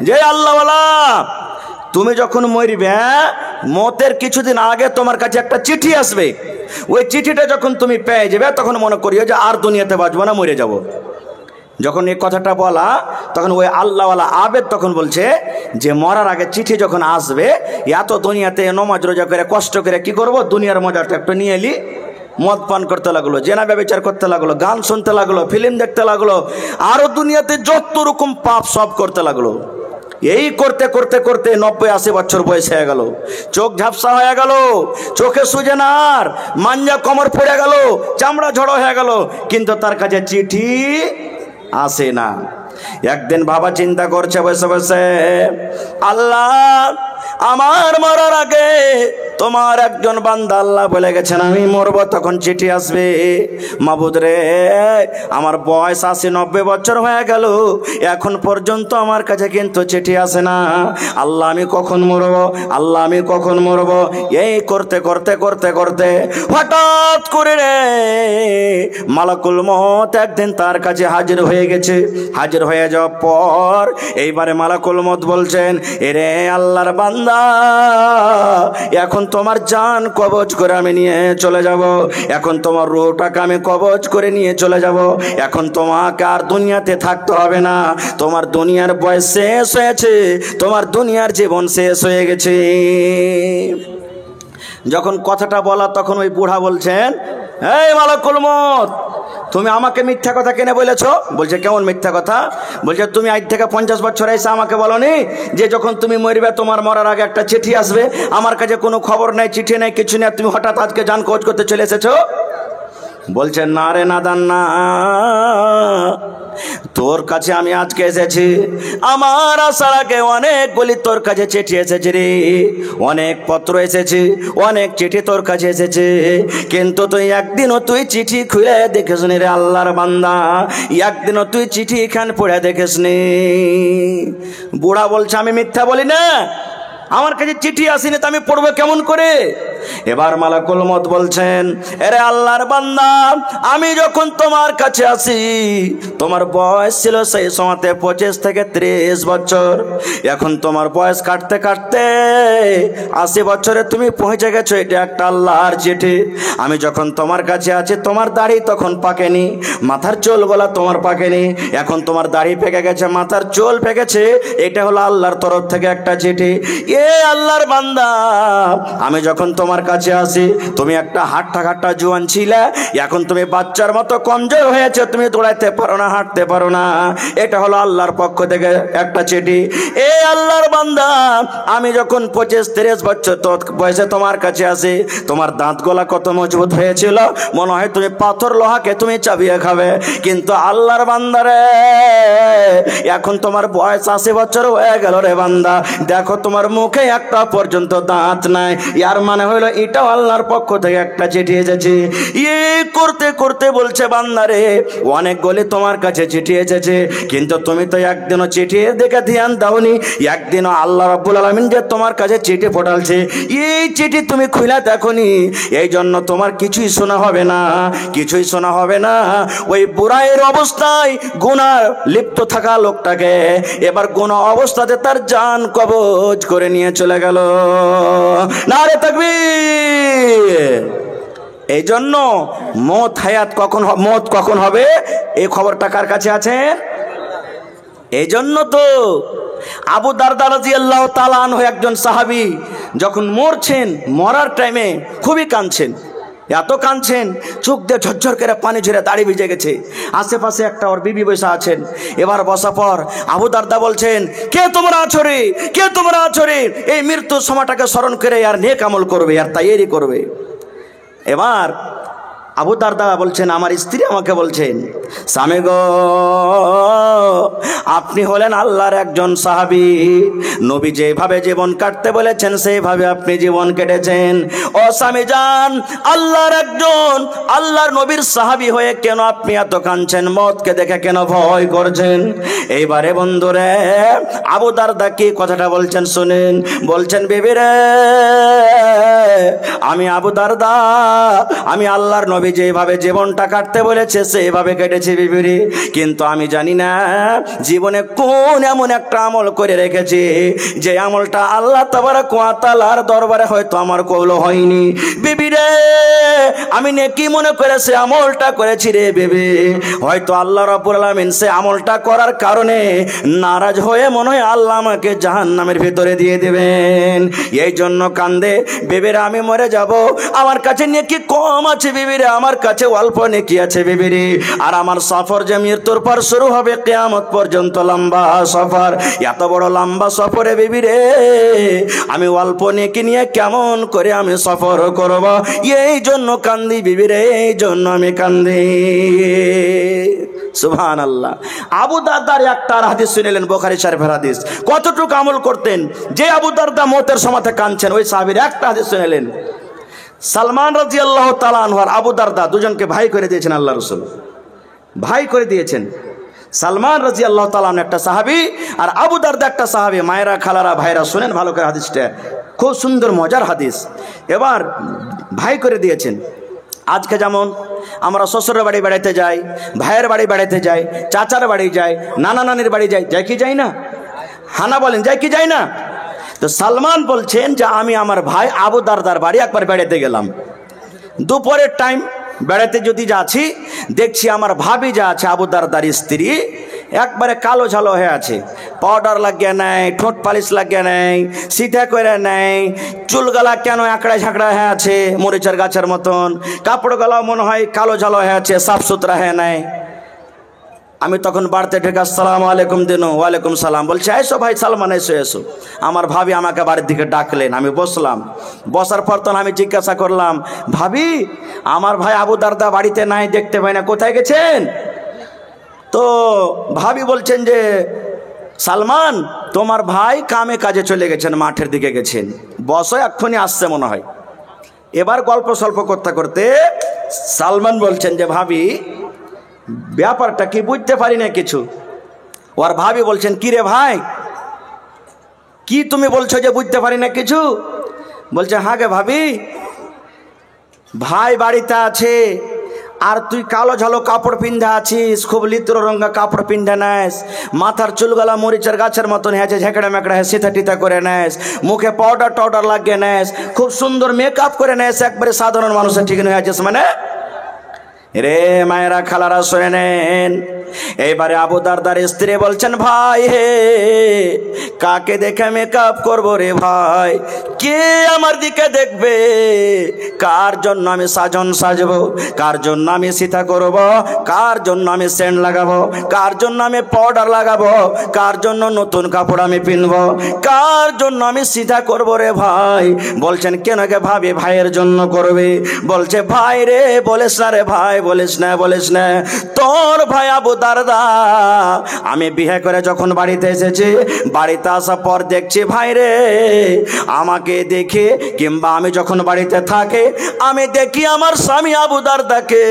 যে আল্লাহওয়ালা, তুমি যখন মরবে, মতের কিছুদিন আগে তোমার কাছে একটা চিঠি আসবে, ওই চিঠিটা যখন তুমি পেয়ে যাবে তখন মনে করিও যে আর দুনিয়াতে বাঁচবো না, মরে যাব। যখন এই কথাটা বলা, তখন ওই আল্লাহওয়ালা আবেদ তখন বলছে যে মরার আগে চিঠি যখন আসবে, এত দুনিয়াতে নমাজ রোজা করে কষ্ট করে কি করব, দুনিয়ার মজাটা একটু নিয়ে এলি। মদ পান করতে লাগলো, জেনা ব্যভিচার করতে লাগলো, গান শুনতে লাগলো, ফিল্ম দেখতে লাগলো, আরো দুনিয়াতে যত রকম পাপ সব করতে লাগলো। এই করতে করতে করতে 90-80 বছর বয়স হয়ে গেল, চোখ ঝাপসা হয়ে গেল, চোখে সুজে না, আর মাঞ্জা কমর পড়ে গেল, চামড়া ঝড়ো হয়ে গেল, কিন্তু তার কাছে চিঠি আসে না। একদিন বাবা চিন্তা করছে বসে বসে, আল্লাহ আমার মরার আগে তোমার একজন বান্দা আল্লাহ বলে গেছেন আমি মরবো, তখন চিঠি আসবে। মাবুদ রে, আমার বয়স 80-90 বছর হয়ে গেল, এখন পর্যন্ত আমার কাছে কিন্তু চিঠি আসে না। আল্লাহ আমি কখন মরবো, আল্লাহ আমি কখন মরবো? এই করতে করতে করতে করতে হঠাৎ করে রে মালাকুল মউত একদিন তার কাছে হাজির হয়ে গেছে। হাজির হয়ে যাওয়ার পর এইবারে মালাকুল মউত বলছেন, এরে আল্লাহর বান্দা, এখন তোমার জান কবজ করে আমি নিয়ে চলে যাব, এখন তোমার রূহটাকে আমি কবজ করে নিয়ে চলে যাব, এখন তোমাকে আর দুনিয়াতে থাকতে হবে না, তোমার দুনিয়ার বয়স শেষ হয়েছে, তোমার দুনিয়ার জীবন শেষ হয়ে গেছে। যখন কথাটা বলা তখন ওই বুড়া বলছেন, এই মালাকুল মউত, তুমি আমাকে মিথ্যা কথা কেন বলেছো? বলছে কেমন মিথ্যা কথা? বলছে তুমি আজ থেকে 50 বছর এসে আমাকে বলনি যে যখন তুমি মরবে তোমার মরার আগে একটা চিঠি আসবে, আমার কাছে কোনো খবর নাই, চিঠি নাই, কিছু নেই, তুমি হঠাৎ আজকে জান কবজ করতে চলে এসেছো? বলছে না রে নাদান না, তোর কাছে আমি আজকে এসেছি, আমার আসার আগে অনেকগুলি তোর কাছে চিঠি এসেছে রে, অনেক পত্র এসেছে, অনেক চিঠি তোর কাছে এসেছে, কিন্তু তুই একদিনও তুই চিঠি খুলে দেখিস নি রে আল্লাহর বান্দা, একদিনও তুই চিঠি এখান পড়ে দেখিস নি। বুড়া বলছে আমি মিথ্যা বলি না, আমার কাছে চিঠি আসেনি তো আমি পড়বো কেমন করে? এবার মালাকুল মউত বলছেন, আরে আল্লাহর বান্দা, আমি যখন তোমার কাছে আসি তোমার বয়স ছিল সেই সময়তে 25 থেকে 30 বছর, এখন তোমার বয়স কাটতে কাটতে 80 বছরে তুমি পৌঁছে গেছো, এটা একটা আল্লাহর চিঠি। আমি যখন তোমার কাছে আছি তোমার দাড়ি তখন পাকেনি, মাথার চুল গলা তোমার পাকেনি, এখন তোমার দাড়ি পেকে গেছে, মাথার চুল পেকেছে, এটা হলো আল্লাহর তরফ থেকে একটা চিঠি। এ আল্লাহর বান্দা, আমি যখন তোমার কাছে আসি তুমি একটা হাঁট্টা খাট্টা জোয়ান ছিলে, এখন তুমি বাচ্চার মতো কমজোর হয়েছে, তুমি দৌড়াইতে পারো না, হাঁটতে পারো না, এটা হলো আল্লাহর পক্ষ থেকে একটা চিঠি। এ আল্লাহর বান্দা, আমি যখন 25-30 বছর বয়সে তোমার কাছে আসি তোমার দাঁত গলা কত মজবুত হয়েছিল, মনে হয় তুমি পাথর লোহাকে তুমি চাবিয়ে খাবে, কিন্তু আল্লাহর বান্দা রে, এখন তোমার বয়স 80 বছর হয়ে গেল রে বান্দা, দেখো তোমার মুখ মুখে একটা পর্যন্ত দাঁত নাই। ইয়ার মানে হলো এটাও আল্লাহর পক্ষ থেকে একটা চিঠি এসেছে। করতে করতে বলছে বান্দারে অনেক গলে তোমার কাছে চিঠি এসেছে, কিন্তু তুমি তো একদিনও চিঠির দিকে ধ্যান দাওনি। একদিনও আল্লাহ রাব্বুল আলামিন যে তোমার কাছে চিঠি পাঠালছে এই চিঠি তুমি খুলে দেখোনি, এই জন্য তোমার কিছুই শোনা হবে না, কিছুই শোনা হবে না। ওই বুড়াইয়ের অবস্থায় গুনাহ লিপ্ত থাকা লোকটাকে এবার গুনাহ অবস্থাতে তার জান কবজ করে নিয়ে চলে গেল। নারে তাকবীর। এই জন্য মত কখন হবে এই খবরটা কার কাছে আছে? এই জন্য তো আবু দারদা রাদিয়াল্লাহু তাআলা আনহু একজন সাহাবী যখন মরছেন, মরার টাইমে খুবই কাঁদছেন, এত কাঁদছেন চোখ দিয়ে ঝরঝর করে পানি ঝরে দাড়ি ভিজে গেছে। আশেপাশে একটা ওর বিবি বসে আছেন। এবার বসা পর আবু দারদা বলছেন, কে তোমরা আছো রে, কে তোমরা আছো রে? এই মৃত্যুর সময়টাকে স্মরণ করে আর নেক আমল করবে, আর তাইয়েরই করবে। এবার আবু দারদা বলছেন, আমার স্ত্রী আমাকে বলছেন, স্বামী গো, আপনি হলেন আল্লাহর একজন সাহাবী, নবী যেভাবে জীবন কাটতে বলেছেন সেইভাবে আপনি জীবন কেটেছেন। ও স্বামী জান, আল্লাহর নবীর সাহাবী হয়ে কেন আপনি এত কাঁদছেন? মতকে দেখে কেন ভয় করছেন? এইবারে বন্ধুরে আবু দারদা কি কথাটা বলছেন শুনেন। বলছেন, বিবি রে, আমি আবু দারদা, আমি আল্লাহর নবী যেভাবে জীবনটা কাটতে বলেছে সেইভাবে কেটেছি বিবিরে, কিন্তু আমি জানি না জীবনে কোন এমন একটা আমল করে রেখেছি যে আমলটা আল্লাহ তাবারক ওয়া তাআলার দরবারে হয়তো আমার কবুল হয়নি। বিবিরে, আমি নেকি মনে করে সে আমলটা করেছি রে বিবি, হয়তো আল্লাহ রাব্বুল আলামিন সে আমলটা করার কারণে নারাজ হয়ে মনে হয় আল্লাহ আমাকে জাহান্নামের ভিতরে দিয়ে দেবেন। এই জন্য কান্দে, বিবিরে আমি মরে যাব, আমার কাছে নেকি কম আছে বিবিরে, আমার কাছে অল্প নেকি আছে বিবিরে, আর আমার সফর যে মৃত্যুর পর শুরু হবে কিয়ামত পর্যন্ত লম্বা সফর, এত বড় লম্বা সফরে বিবিরে আমি অল্প নেকি নিয়ে কেমন করে আমি সফর করব? এই জন্য কান্দি বিবিরে, এই জন্য আমি কান্দি। সুবহানাল্লাহ। আবু দারদার একটা হাদিস শুনলেন, বুখারী শরীফের হাদিস। কতটুকু আমল করতেন যে আবু দারদা মতের সময় কাঁদছেন, ওই সাহাবীর একটা হাদিস শুনলেন। সালমান রাদিয়াল্লাহু তাআলা আনহু আর আবু দারদা দুজনকে ভাই করে দিয়েছেন আল্লাহ রাসূল, ভাই করে দিয়েছেন। সালমান রাদিয়াল্লাহু তাআলা আনহু একটা সাহাবী আর আবু দারদা একটা সাহাবী। মায়েরা, খালারা, ভাইরা শুনেন ভালো করে হাদিসটা, খুব সুন্দর মজার হাদিস। এবার ভাই করে দিয়েছেন। আজকে যেমন আমরা শ্বশুরের বাড়ি বেড়াতে যাই, ভাইয়ের বাড়ি বেড়াতে যাই, চাচার বাড়ি যাই, নানা নানির বাড়ি যাই, যাই কি যাই না? হানা বলেন, যাই কি যাই না? তো সালমান বলছেন যে আমি আমার ভাই আবু দারদার বাড়ি একবার বেড়াতে গেলাম। দুপুরের টাইম বেড়াতে যদি যাচ্ছি, দেখছি আমার ভাবি যা আছে আবু দারদার স্ত্রী একবারে কালো ঝালো হয়ে আছে, পাউডার লাগিয়ে নেয়, ঠোঁট পালিশ লাগিয়ে নেয়, সিধা করে নেয়, চুলগালা কেন আঁকড়া ঝাঁকড়া হয়ে আছে মরিচের গাছের মতন, কাপড় গালাও মনে হয় কালো ঝালো হয়ে আছে, সাফ সুতরা হয়ে নেয়। আমি তখন বাড়িতে ঢেকে আসসালামু আলাইকুম দিনু। ওয়ালাইকুম সালাম। বলছে, এসো ভাই সালমান, এসো এসো। আমার ভাবি আমাকে বাড়ির দিকে ডাকলেন, আমি বসলাম। বসার পর তখন আমি জিজ্ঞাসা করলাম, ভাবি আমার ভাই আবু দারদা বাড়িতে নাই, দেখতে পাই না, কোথায় গেছেন? তো ভাবি বলছেন যে সালমান, তোমার ভাই কামে কাজে চলে গেছেন, মাঠের দিকে গেছেন, বসো এক্ষুনি আসছে মনে হয়। এবার গল্প সল্প করতে করতে সালমান বলছেন যে ভাবি ব্যাপারটা কি বুঝতে পারি না কিছু। ওর ভাবি বলছেন, কি রে ভাই, কি তুমি বলছো যে বুঝতে পারি না কিছু? বলছে, হ্যাঁ গে ভাবি, ভাই বাড়িতে আছে আর তুই কালো ঝালো কাপড় পিন্ধা আছিস, খুব লিত্র রঙা কাপড় পিন্ধা নেস, মাথার চুলগালা মরিচের গাছের মতন হয়েছে, ঝেঁকড়া মেকড়া হয়ে সিথা টিতা করে নেস, মুখে পাউডার টাউডার লাগিয়ে নেস, খুব সুন্দর মেকআপ করে নেস, একবারে সাধারণ মানুষের ঠিক হয়ে আছিস মানে। রে মায়েরা, খালারা শুনে নেন। এইবারে আবু দারদার স্ত্রী বলছেন, ভাই হে, কাকে দেখে মেকআপ করবো রে ভাই? কে আমার দিকে দেখবে? কার জন্য আমি সাজন সাজবো? কার জন্য আমি সিথা করব? কার জন্য আমি সেন্ট লাগাবো? কার জন্য আমি পাউডার লাগাবো? কার জন্য নতুন কাপড় আমি পিনবো? কার জন্য আমি সিথা করবো রে ভাই? বলছেন, কেন কে ভাবি ভাইয়ের জন্য করবে? বলছে, ভাই রে বলিস না রে ভাই, বলিস না, বলিস না, তোর ভাই আবু দারদা আমি বিয়ে করে যখন বাড়িতে এসেছি, বাড়িতে আসার পর দেখছি ভাই রে, আমাকে দেখে কিংবা আমি যখন বাড়িতে থাকি আমি দেখি আমার স্বামী আবু দারদাকে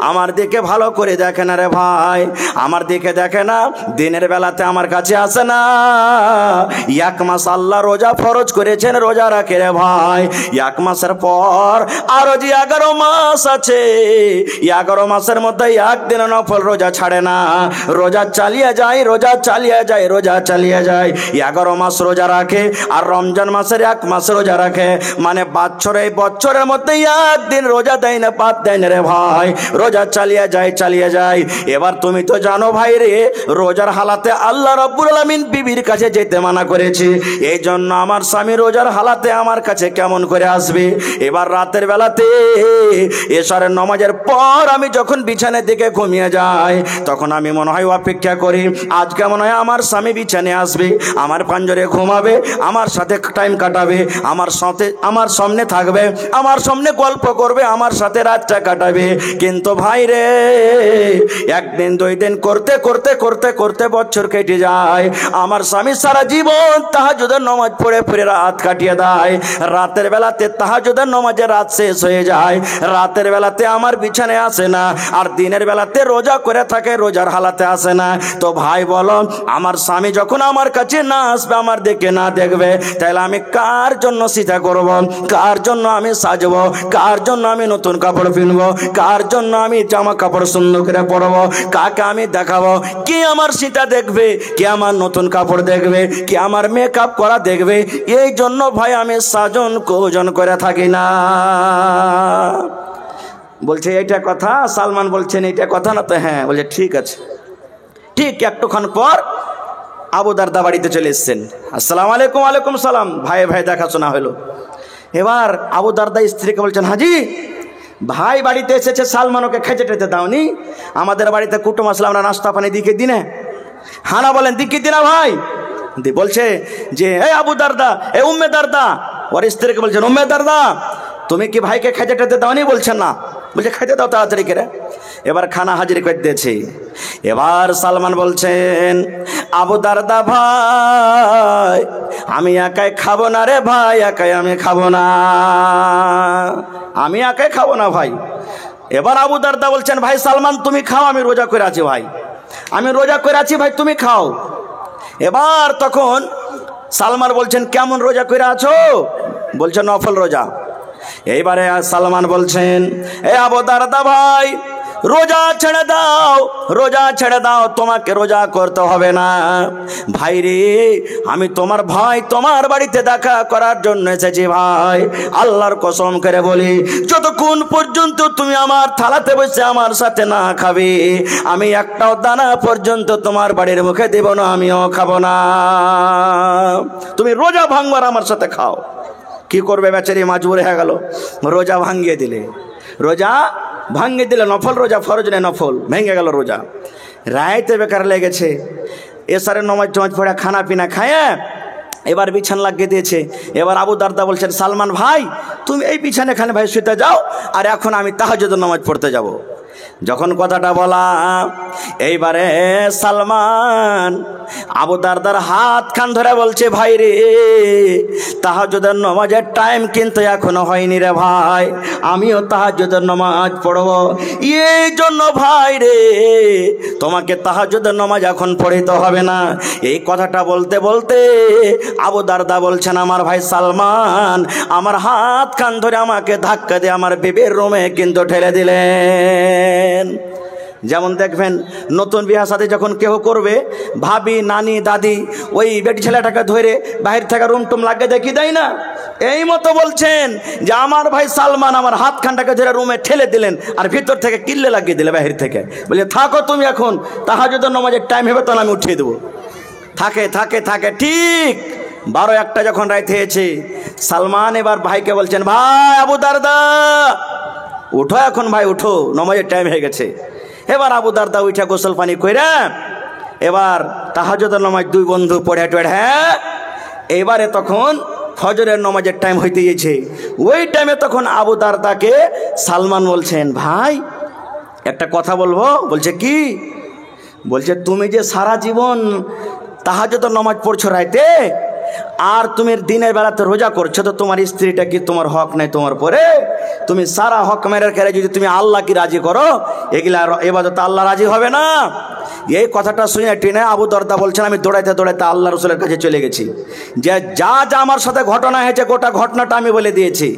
আমার দিকে ভালো করে দেখে না রে ভাই, আমার দিকে দেখে না, দিনের বেলাতে আমার কাছে আসে না। 1 মাস আল্লাহ রোজা ফরজ করেছেন, রোজা রাখে রে ভাই। 1 মাসের পর আরো যে 11 মাস আছে, 11 মাসের মধ্যে একদিন নফল রোজা ছাড়ে না, রোজা চালিয়ে যায়, রোজা চালিয়ে যায়, রোজা চালিয়ে যায়। 11 মাস রোজা রাখে আর রমজান মাসের 1 মাস রোজা রাখে, মানে বছরের মধ্যে একদিন রোজা দেয় না, পাত দেয় না রে ভাই, রোজা চালিয়ে যায়, চালিয়ে যায়। এবার তুমি তো জানো ভাই রে, রোজার হালাতে আল্লাহ রাব্বুল আলামিন বিবির কাছে যেতে মানা করেছে, এই জন্য আমার স্বামী রোজার হালাতে আমার কাছে কেমন করে আসবে। এবার রাতের বেলাতে এশারের নামাজের পর আমি যখন বিছানার দিকে ঘুমিয়ে যাই, তখন আমি মনে হয় অপেক্ষা করি আজকে মনে হয় আমার স্বামী বিছানায় আসবে, আমার পাঞ্জরে ঘুমাবে, আমার সাথে টাইম কাটাবে, আমার সামনে থাকবে, আমার সামনে গল্প করবে, আমার সাথে রাতটা কাটাবে। কিন্তু ভাই রে, 1 দিন 2 দিন করতে করতে করতে করতে বছর কেটে যায়, আমার স্বামী সারা জীবন তাহাজ্জুদের নামাজ পড়ে পড়ে রাত কাটিয়ে দেয়, রাতের বেলাতে তাহাজ্জুদের নামাজে রাত শেষ হয়ে যায়, রাতের বেলাতে আমার বিছানায় আসে না, আর দিনের বেলাতে রোজা করে থাকে, রোজার হালাতে আসে না। তো ভাই বলো, আমার স্বামী যখন আমার কাছে না আসবে, আমার দেখে না দেখবে, তাহলে আমি কার জন্য সীতা করব, কার জন্য আমি সাজবো, কার জন্য আমি নতুন কাপড় কিনবো, কার জন্য আমি জামা কাপড় সুন্দর করে পরবো, কাকে আমি দেখাবো? কে আমার সীতা দেখবে, কে আমার নতুন কাপড় দেখবে, কে আমার মেকআপ করা দেখবে? এই জন্য ভাই আমি সাজন কোজন করে থাকি না। বলছে এইটা কথা, সালমান বলছেন এইটা কথা না? তো হ্যাঁ। বলছে ঠিক আছে। ঠিক একটুক্ষণ পর আবু দারদা বাড়িতে চলে এসছেন। আসসালামু আলাইকুম। ওয়ালাইকুম সালাম। ভাই ভাই দেখাশোনা হলো। এবার আবু দারদা স্ত্রীকে বলছেন, হাজি ভাই বাড়িতে এসেছে, সালমান ওকে খেতে টেতে দাওনি? আমাদের বাড়িতে কুটুম আসলে আমরা নাস্তা পানি দিকে দিনে। হানা বলেন দিকে দিনা ভাই। বলছে যে এই আবু দারদা, এ উম্মে দারদা, ওর স্ত্রীকে বলছেন উম্মে দারদা তুমি কি ভাইকে খেতে টেতে দাওনি? বলছেন না। বলছে খাইতে দাও তাড়াতাড়ি করে। এবার খানা হাজির করে দিয়েছে। এবার সালমান বলছেন, আবু দারদা ভাই আমি একাই খাবো না রে ভাই, একাই আমি খাবো না, আমি একাই খাবো না ভাই। এবার আবু দারদা বলছেন, ভাই সালমান তুমি খাও, আমি রোজা করে আছি ভাই, আমি রোজা করে আছি ভাই, তুমি খাও। এবার তখন সালমান বলছেন, কেমন রোজা করে আছো? বলছে নফল রোজা। এইবারে সালমান বলছেন, এ আবু দারদা ভাই রোজা ছেড়ে দাও, রোজা ছেড়ে দাও, তোমাকে রোজা করতে হবে না। ভাই রে, আমি তোমার ভাই, তোমার বাড়িতে দেখা করার জন্য এসেছি ভাই। আল্লাহর কসম করে বলি, যতক্ষণ পর্যন্ত তুমি আমার থালাতে বসে আমার সাথে না খাবে, আমি একটাও দানা পর্যন্ত তোমার বাড়ির মুখে দেব না, আমিও খাবো না। তুমি রোজা ভাঙবার আমার সাথে খাও। কি করবে বেচারি, মাজবুর হয়ে গেল, রোজা ভাঙিয়ে দিলে, রোজা ভাঙিয়ে দিলে। নফল রোজা, ফরজ নেই, নফল ভেঙে গেল রোজা। রাইতে বেকার লেগেছে, এসারে নমাজ টমাজ পড়ে খানা পিনা খায়, এবার বিছানা লাগিয়ে দিয়েছে। এবার আবু দারদা বলছেন, সালমান ভাই তুমি এই বিছানাখানে ভাই শুতে যাও, আর এখন আমি তাহাজ্জুদের নামাজ পড়তে যাব। যখন কথাটা বলা, এইবারে সালমান আবু দারদার হাত খান ধরে বলছে, ভাই রে তাহাজ্জুদের নামাজের টাইম কিন্তু এখনো হয়নি রে ভাই, আমিও তাহাজ্জুদের নামাজ পড়ব। এই জন্য ভাই রে তোমাকে তাহাজ্জুদের নামাজ এখন পড়িতে হবে না। এই কথাটা বলতে বলতে আবু দারদা বলছেন, আমার ভাই সালমান আমার হাত খান ধরে আমাকে ধাক্কা দিয়ে আমার বিবির রুমে কিন্তু ঠেলে দিলেন। যেমন দেখবেন নতুন বিয়ে সাথে যখন কেউ করবে, ভাবি নানি দাদি ওই বেটি ছেলেটাকে ধরে বাহির থেকে রুম টুম লাগিয়ে দেখি দেয় না, এই মতো বলছেন যে আমার ভাই সালমান আমার হাত খানটাকে ধরে রুমে ঠেলে দিলেন, আর ভিতর থেকে কিল্লে লাগিয়ে দিলে বাহির থেকে। বলে থাকো তুমি, এখন তাহাজ্জুদের নামাজের টাইম হবে তখন আমি উঠিয়ে দেবো। থাকে থাকে থাকে। ঠিক 12-1টা যখন রাত হয়েছে, সালমান এবার ভাইকে বলছেন, ভাই আবু দারদা উঠো, এখন ভাই উঠো, নামাজের টাইম হয়ে গেছে। এবার আবু দারদা উঠে গোসল পানি কইরা এবার তাহাজ্জুদের নামাজ 2 বন্ধু পড়ে টড়ে, হ্যাঁ এবারে তখন ফজরের নামাজের টাইম হইতে গেছে। ওই টাইমে তখন আবু দারদাকে সালমান বলছেন, ভাই একটা কথা বলবো। বলছে কি? বলছে তুমি যে সারা জীবন তাহাজ্জুদ নামাজ পড়ছো রাইতে, আর তুমি দিনের বেলাতে রোজা করছো, তো তোমার স্ত্রীটা কি তোমার হক নাই তোমার পরে? তুমি সারা হক মেরে খেলে যদি তুমি আল্লাহ কি রাজি করো, এগুলা ইবাদত আল্লাহ রাজি হবে না। এই কথাটা শুনে টেনে আবু দরদা বলছেন, আমি দৌড়াইতে দৌড়াইতে আল্লাহ রসুলের কাছে চলে গেছি, যে যা যা আমার সাথে ঘটনা হয়েছে গোটা ঘটনাটা আমি বলে দিয়েছি।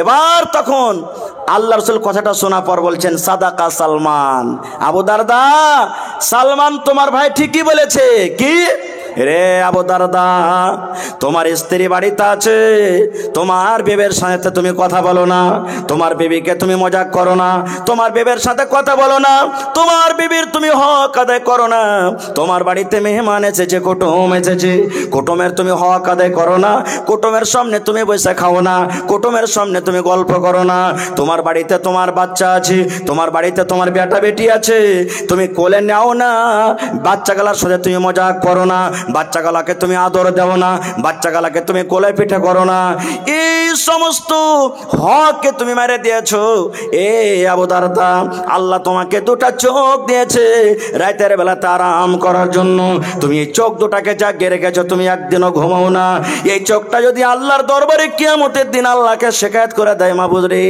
এবার তখন আল্লাহ রসুল কথাটা শোনা পর বলছেন, সাদাকা সালমান। আবু দারদা, সালমান তোমার ভাই ঠিকই বলেছে। কি রে আবু দারদা, তোমার স্ত্রী বাড়িতে আছে, তোমার বিবির সাথে তুমি কথা বলো না, তোমার বিবিকে তুমি মজাক করো না, তোমার বিবির সাথে কথা বলো না, তোমার বিবির তুমি হক আদায় করো না। তোমার বাড়িতে মেহমান এসেছে, কুটুম এসেছে, কুটুমের তুমি হক আদায় করো না, কুটুমের সামনে তুমি বসে খাও না, কুটুমের সামনে তুমি গল্প করো না। তোমার বাড়িতে তোমার বাচ্চা আছে, তোমার বাড়িতে তোমার বেটা বেটি আছে, তুমি কোলে নাও না, বাচ্চাগুলার সাথে তুমি মজাক করো না, বাচ্চাগুলাকে তুমি আদর দেও না, বাচ্চাগুলাকে তুমি কোলে পিঠে করো না। এই সমস্ত হককে তুমি মেরে দিয়েছো। এ আবু দারদা, আল্লাহ তোমাকে দুটা চোখ দিয়েছে রাতের বেলাতে আরাম করার জন্য, তুমি এই চোখ দুটাকে জাগিয়ে রেখেছো, তুমি একদিনও ঘুমাও না। এই চোখটা যদি আল্লাহর দরবারে কিয়ামতের দিন আল্লাহকে শিকায়ত করে দেয়, মাবুদ রে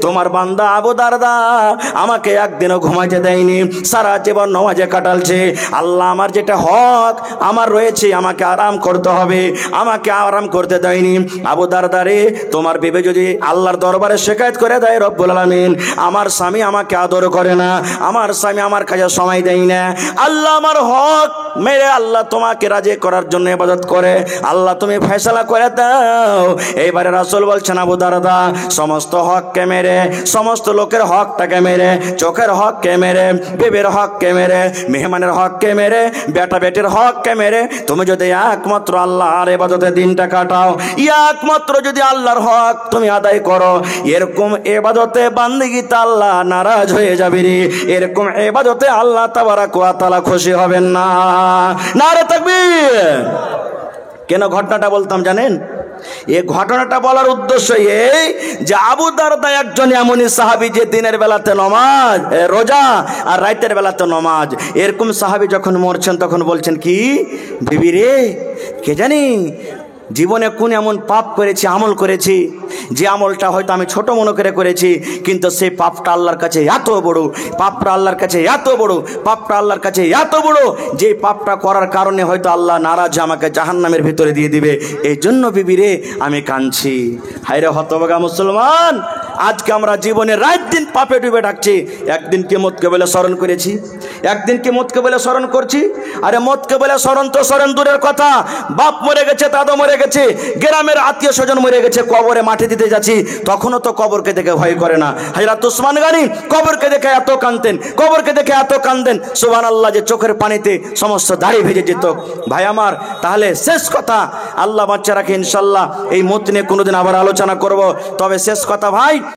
তোমার বান্দা আবু দারদা আমাকে একদিনও ঘুমাইতে দেয়নি, সারা জীবন নামাজে কাটালছে, আল্লাহ আমার যেটা হক আমার রয়েছে আমাকে আরাম করতে হবে, আমাকে আরাম করতে দেয়নি। আবু দারদা রে, তোমার বিবি যদি আল্লাহর দরবারে শিকায়ত করে দেয়, রব্বুল আলামিন আমার স্বামী আমাকে আদর করে না, আমার স্বামী আমার কাছে সময় দেয় না, আল্লাহ আমার হক মেরে আল্লাহ তোমাকে রাজি করার জন্য ইবাদত করে, আল্লাহ তুমি ফয়সালা করে দাও। এইবারে রাসূল বলছেন, আবু দারদা সমস্ত হককে মেরে, সমস্ত লোকের হকটাকে মেরে, চোখের হককে মেরে, বিবির হককে মেরে, মেহমানের হককে মেরে, বেটা বেটির হককে মেরে তুমি যদি একমাত্র আল্লাহর ইবাদতে দিনটা কাটাও, একমাত্র যদি আল্লাহর হক তুমি আদায় করো, এরকম ইবাদতে বান্দিগিতে আল্লাহ নারাজ হয়ে যাবে রে, এরকম ইবাদতে আল্লাহ তাবারাক ওয়া তাআলা খুশি হবেন না। নারে তাকবীর। কেন ঘটনাটা বলতাম জানেন? এই ঘটনাটা বলার উদ্দেশ্য এই যে আবু দারদা একজন এমনই সাহাবী যে দিনের বেলাতে নামাজ রোজা আর রাতের বেলাতে নামাজ। এরকম সাহাবী যখন মরছেন তখন বলছেন, কি বিবি রে, কে জানি জীবনে কোন এমন পাপ করেছি, আমল করেছি, যে আমলটা হয়তো আমি ছোট মনে করে করেছি, কিন্তু সেই পাপটা আল্লাহর কাছে এত বড়, পাপটা আল্লাহর কাছে এত বড়, পাপটা আল্লাহর কাছে এত বড়, যে পাপটা করার কারণে হয়তো আল্লাহ নারাজ আমাকে জাহান্নামের ভিতরে দিয়ে দিবে, এই জন্য বিবি রে আমি কাঁদছি। হায়রে হতভাগা মুসলমান, আজকে আমরা জীবনে রাত দিন পাপে ডুবে ডাকছি, একদিন কি মতকে বলে স্মরণ করেছি, একদিন কি মতকে বলে স্মরণ করছি? আরে মতকে বলে স্মরণ তো স্মরণ দূরের কথা, বাপ মরে গেছে, দাদা মরে গেছে, গ্রামের আত্মীয় স্বজন মরে গেছে, কবরে মাটি দিতে যাচ্ছি, তখনও তো কবরকে দেখে ভয় করে না। হযরত ওসমান গনি কবরকে দেখে এত কাঁদতেন, কবরকে দেখে এত কাঁদতেন, সুবহানাল্লাহ, যে চোখের পানিতে সমস্ত দাড়ি ভেজে যেত। ভাই আমার, তাহলে শেষ কথা, আল্লাহ বাচ্চা রাখে, ইনশাল্লাহ এই মত নিয়ে কোনোদিন আবার আলোচনা করব। তবে শেষ কথা ভাই,